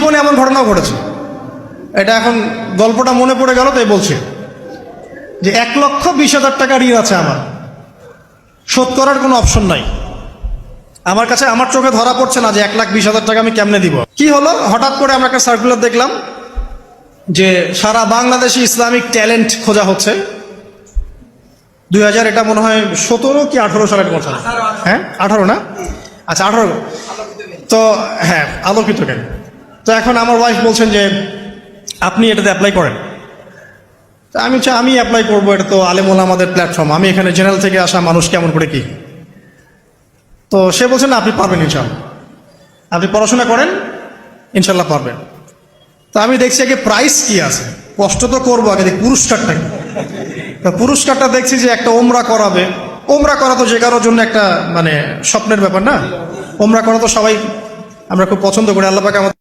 জীবনে এমন ঘটনাও ঘটেছে, এটা এখন গল্পটা মনে পড়ে গেল তাই বলছি, যে 1,20,000 টাকা ঋণ আছে আমার, শোধ করার কোনো অপশন নাই। আমার কাছে আমার চোখে ধরা পড়ছে না যে 1,20,000 টাকা আমি কেমনে দিব। কি হলো, হঠাৎ করে আমরা একটা সার্কুলার দেখলাম যে সারা বাংলাদেশে ইসলামিক ট্যালেন্ট খোঁজা হচ্ছে। 2000 এটা মনে হয় 17 কি 18 সালের কথা, হ্যাঁ 18 না, আচ্ছা 18। তো হ্যাঁ, আলোকিত জ্ঞান। তো এখন আমার ওয়াইফ বলছেন যে আপনি এটাতে অ্যাপ্লাই করেন। তা আমি অ্যাপ্লাই করবো, এটা তো আলেম ওলামাদের প্ল্যাটফর্ম, আমি এখানে জেনারেল থেকে আসা মানুষ কেমন করে কি। তো সে বলছেন না, আপনি পারবেন ইনশাল্লাহ, আপনি পড়াশোনা করেন ইনশাল্লাহ পারবেন। তো আমি দেখছি আগে প্রাইস কি আছে, কষ্ট তো করবো, আগে দেখি পুরস্কারটা কি। তো পুরস্কারটা দেখছি যে একটা ওমরা করাবে। ওমরা করা তো যে কারোর জন্য একটা মানে স্বপ্নের ব্যাপার না, ওমরা করা তো সবাই আমরা খুব পছন্দ করি, আল্লাহ পাক আমাদের